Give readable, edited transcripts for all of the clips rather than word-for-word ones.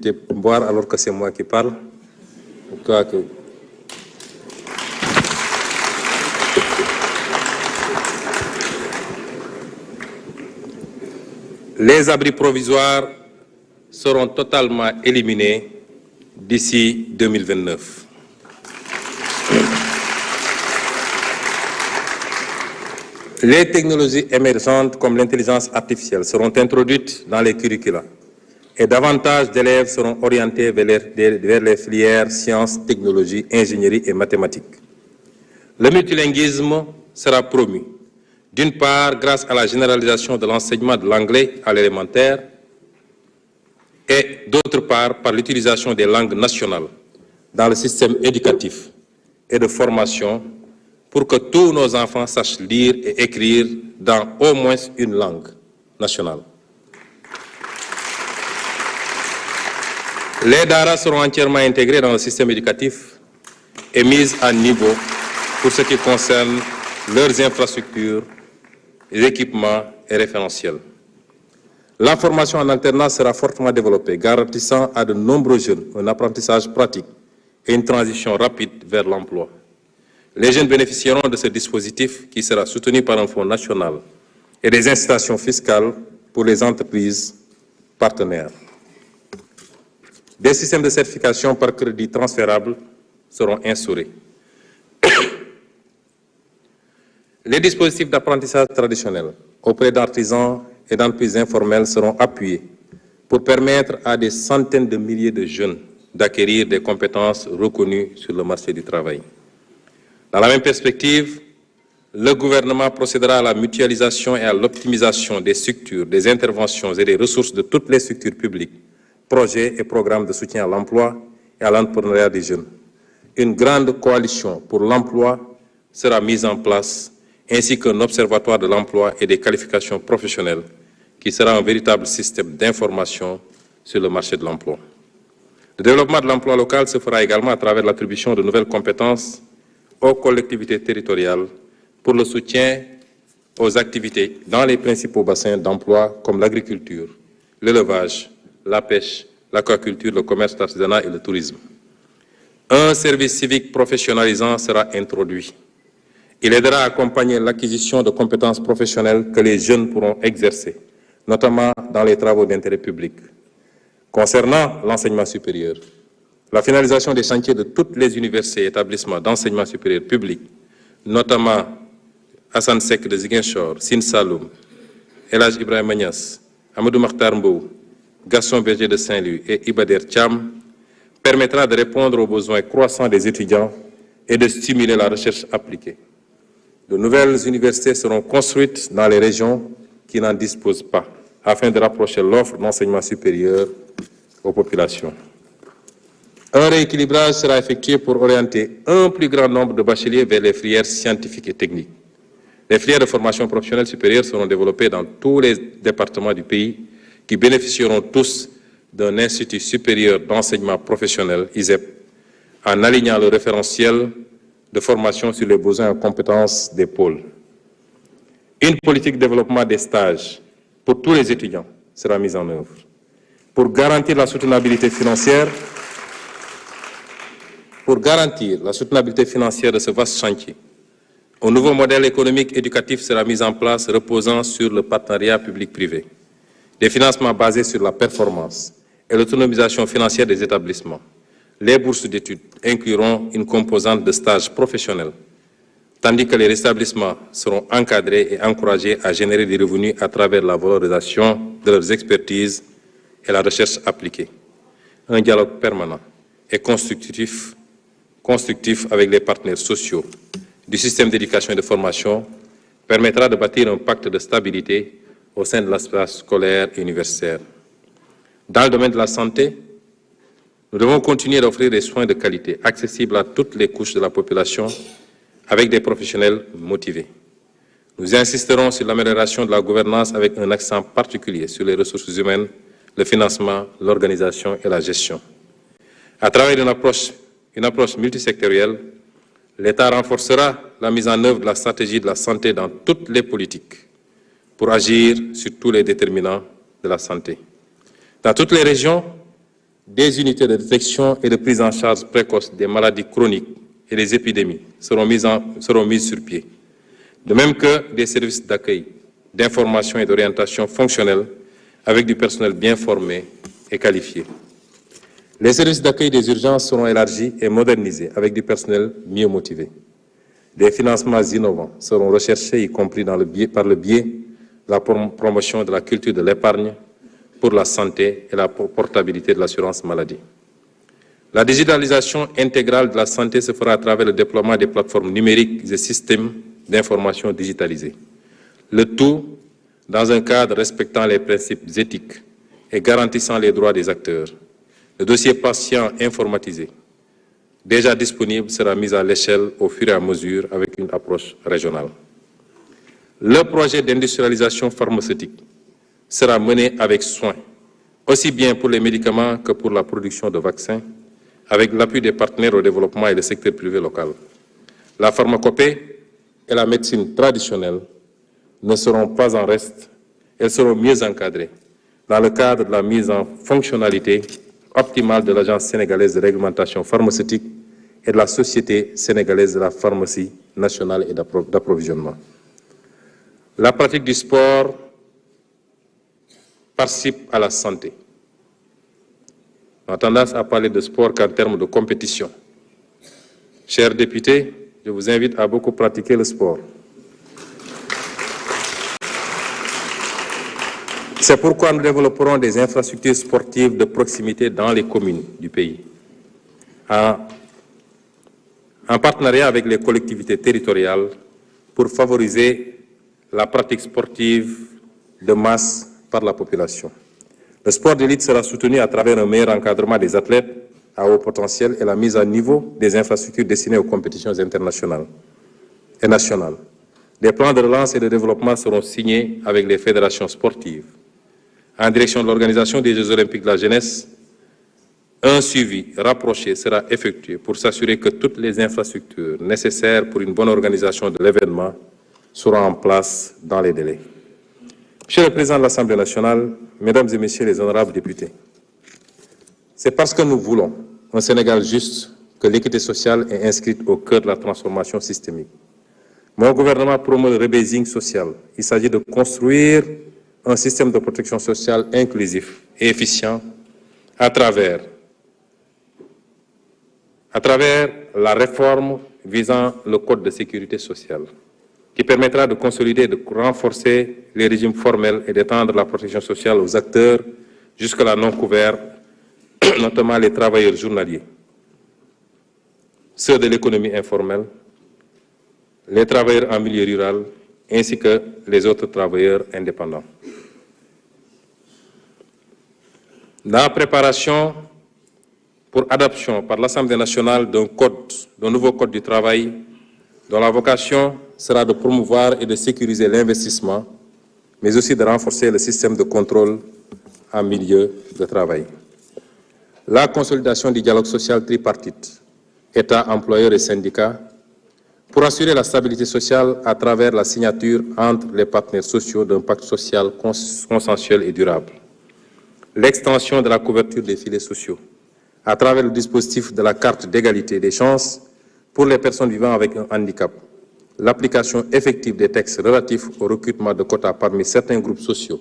de boire alors que c'est moi qui parle. Les abris provisoires seront totalement éliminés d'ici 2029. Les technologies émergentes comme l'intelligence artificielle seront introduites dans les curricula et davantage d'élèves seront orientés vers les filières sciences, technologies, ingénierie et mathématiques. Le multilinguisme sera promu, d'une part grâce à la généralisation de l'enseignement de l'anglais à l'élémentaire et d'autre part par l'utilisation des langues nationales dans le système éducatif et de formation pour que tous nos enfants sachent lire et écrire dans au moins une langue nationale. Les daara seront entièrement intégrés dans le système éducatif et mis à niveau pour ce qui concerne leurs infrastructures, les équipements et référentiels. La formation en alternance sera fortement développée, garantissant à de nombreux jeunes un apprentissage pratique et une transition rapide vers l'emploi. Les jeunes bénéficieront de ce dispositif qui sera soutenu par un fonds national et des incitations fiscales pour les entreprises partenaires. Des systèmes de certification par crédit transférable seront instaurés. Les dispositifs d'apprentissage traditionnels auprès d'artisans et d'entreprises informelles seront appuyés pour permettre à des centaines de milliers de jeunes d'acquérir des compétences reconnues sur le marché du travail. Dans la même perspective, le gouvernement procédera à la mutualisation et à l'optimisation des structures, des interventions et des ressources de toutes les structures publiques, projets et programmes de soutien à l'emploi et à l'entrepreneuriat des jeunes. Une grande coalition pour l'emploi sera mise en place, ainsi qu'un observatoire de l'emploi et des qualifications professionnelles, qui sera un véritable système d'information sur le marché de l'emploi. Le développement de l'emploi local se fera également à travers l'attribution de nouvelles compétences aux collectivités territoriales pour le soutien aux activités dans les principaux bassins d'emploi comme l'agriculture, l'élevage, la pêche, l'aquaculture, le commerce, l'artisanat et le tourisme. Un service civique professionnalisant sera introduit. Il aidera à accompagner l'acquisition de compétences professionnelles que les jeunes pourront exercer, notamment dans les travaux d'intérêt public. Concernant l'enseignement supérieur, la finalisation des chantiers de toutes les universités et établissements d'enseignement supérieur public, notamment Hassan Sek de Ziguinchor, Sine Saloum, El Hadj Ibrahima Niass, Amadou Makhtar Mbow, Gaston Berger de Saint-Louis et Ibader Thiam, permettra de répondre aux besoins croissants des étudiants et de stimuler la recherche appliquée. De nouvelles universités seront construites dans les régions qui n'en disposent pas, afin de rapprocher l'offre d'enseignement supérieur aux populations. Un rééquilibrage sera effectué pour orienter un plus grand nombre de bacheliers vers les filières scientifiques et techniques. Les filières de formation professionnelle supérieure seront développées dans tous les départements du pays qui bénéficieront tous d'un institut supérieur d'enseignement professionnel, ISEP, en alignant le référentiel de formation sur les besoins en compétences des pôles. Une politique de développement des stages pour tous les étudiants sera mise en œuvre. Pour garantir la soutenabilité financière de ce vaste chantier, un nouveau modèle économique éducatif sera mis en place reposant sur le partenariat public-privé, des financements basés sur la performance et l'autonomisation financière des établissements. Les bourses d'études incluront une composante de stage professionnel, tandis que les établissements seront encadrés et encouragés à générer des revenus à travers la valorisation de leurs expertises et la recherche appliquée. Un dialogue permanent et constructif avec les partenaires sociaux du système d'éducation et de formation permettra de bâtir un pacte de stabilité au sein de l'espace scolaire et universitaire. Dans le domaine de la santé, nous devons continuer d'offrir des soins de qualité accessibles à toutes les couches de la population avec des professionnels motivés. Nous insisterons sur l'amélioration de la gouvernance avec un accent particulier sur les ressources humaines, le financement, l'organisation et la gestion. À travers une approche multisectorielle, l'État renforcera la mise en œuvre de la stratégie de la santé dans toutes les politiques pour agir sur tous les déterminants de la santé. Dans toutes les régions, des unités de détection et de prise en charge précoce des maladies chroniques et des épidémies seront mises sur pied. De même que des services d'accueil, d'information et d'orientation fonctionnelle avec du personnel bien formé et qualifié. Les services d'accueil des urgences seront élargis et modernisés avec du personnel mieux motivé. Des financements innovants seront recherchés, y compris par le biais de la promotion de la culture de l'épargne pour la santé et la portabilité de l'assurance maladie. La digitalisation intégrale de la santé se fera à travers le déploiement des plateformes numériques et systèmes d'information digitalisés. Le tout dans un cadre respectant les principes éthiques et garantissant les droits des acteurs. Le dossier patient informatisé, déjà disponible, sera mis à l'échelle au fur et à mesure avec une approche régionale. Le projet d'industrialisation pharmaceutique sera mené avec soin, aussi bien pour les médicaments que pour la production de vaccins, avec l'appui des partenaires au développement et le secteur privé local. La pharmacopée et la médecine traditionnelle ne seront pas en reste, elles seront mieux encadrées dans le cadre de la mise en fonctionnalité optimale de l'Agence sénégalaise de réglementation pharmaceutique et de la Société sénégalaise de la pharmacie nationale et d'approvisionnement. La pratique du sport participe à la santé. On a tendance à parler de sport qu'en termes de compétition. Chers députés, je vous invite à beaucoup pratiquer le sport. C'est pourquoi nous développerons des infrastructures sportives de proximité dans les communes du pays, en partenariat avec les collectivités territoriales pour favoriser la pratique sportive de masse par la population. Le sport d'élite sera soutenu à travers un meilleur encadrement des athlètes à haut potentiel et la mise à niveau des infrastructures destinées aux compétitions internationales et nationales. Des plans de relance et de développement seront signés avec les fédérations sportives. En direction de l'organisation des Jeux olympiques de la jeunesse, un suivi rapproché sera effectué pour s'assurer que toutes les infrastructures nécessaires pour une bonne organisation de l'événement seront en place dans les délais. Monsieur le Président de l'Assemblée nationale, Mesdames et Messieurs les honorables députés, c'est parce que nous voulons un Sénégal juste que l'équité sociale est inscrite au cœur de la transformation systémique. Mon gouvernement promeut le rebasing social. Il s'agit de construire un système de protection sociale inclusif et efficient à travers la réforme visant le Code de sécurité sociale, qui permettra de consolider et de renforcer les régimes formels et d'étendre la protection sociale aux acteurs jusque-là non couverts, notamment les travailleurs journaliers, ceux de l'économie informelle, les travailleurs en milieu rural, ainsi que les autres travailleurs indépendants. La préparation pour adoption par l'Assemblée nationale d'un nouveau code du travail dont la vocation sera de promouvoir et de sécuriser l'investissement, mais aussi de renforcer le système de contrôle en milieu de travail. La consolidation du dialogue social tripartite, État, employeurs et syndicats, pour assurer la stabilité sociale à travers la signature entre les partenaires sociaux d'un pacte social consensuel et durable. L'extension de la couverture des filets sociaux, à travers le dispositif de la carte d'égalité des chances pour les personnes vivant avec un handicap, l'application effective des textes relatifs au recrutement de quotas parmi certains groupes sociaux,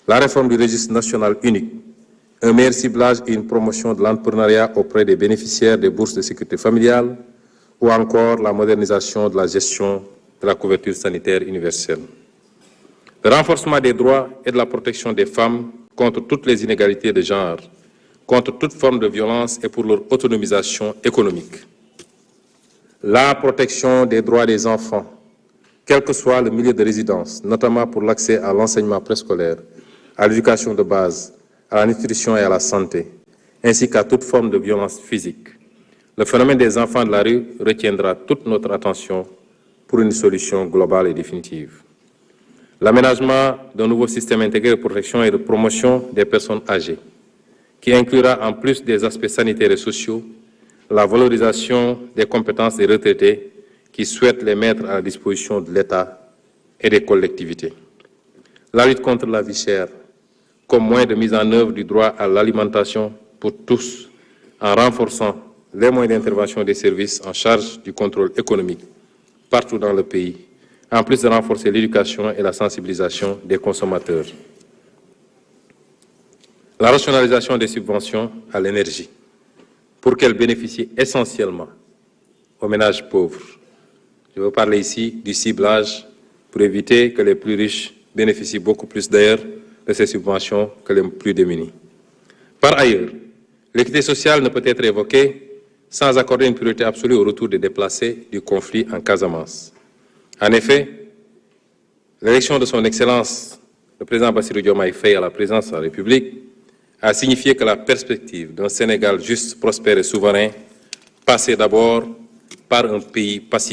la réforme du registre national unique, un meilleur ciblage et une promotion de l'entrepreneuriat auprès des bénéficiaires des bourses de sécurité familiale, ou encore la modernisation de la gestion de la couverture sanitaire universelle. Le renforcement des droits et de la protection des femmes contre toutes les inégalités de genre, contre toute forme de violence et pour leur autonomisation économique. La protection des droits des enfants, quel que soit le milieu de résidence, notamment pour l'accès à l'enseignement préscolaire, à l'éducation de base, à la nutrition et à la santé, ainsi qu'à toute forme de violence physique. Le phénomène des enfants de la rue retiendra toute notre attention pour une solution globale et définitive. L'aménagement d'un nouveau système intégré de protection et de promotion des personnes âgées, qui inclura en plus des aspects sanitaires et sociaux, la valorisation des compétences des retraités qui souhaitent les mettre à la disposition de l'État et des collectivités. La lutte contre la vie chère, comme moyen de mise en œuvre du droit à l'alimentation, pour tous en renforçant les moyens d'intervention des services en charge du contrôle économique partout dans le pays, en plus de renforcer l'éducation et la sensibilisation des consommateurs. La rationalisation des subventions à l'énergie pour qu'elles bénéficient essentiellement aux ménages pauvres. Je veux parler ici du ciblage pour éviter que les plus riches bénéficient beaucoup plus d'ailleurs de ces subventions que les plus démunis. Par ailleurs, l'équité sociale ne peut être évoquée sans accorder une priorité absolue au retour des déplacés du conflit en Casamance. En effet, l'élection de son Excellence, le président Bassirou Diomaye Faye à la présidence de la République, a signifié que la perspective d'un Sénégal juste, prospère et souverain passait d'abord par un pays pacifique.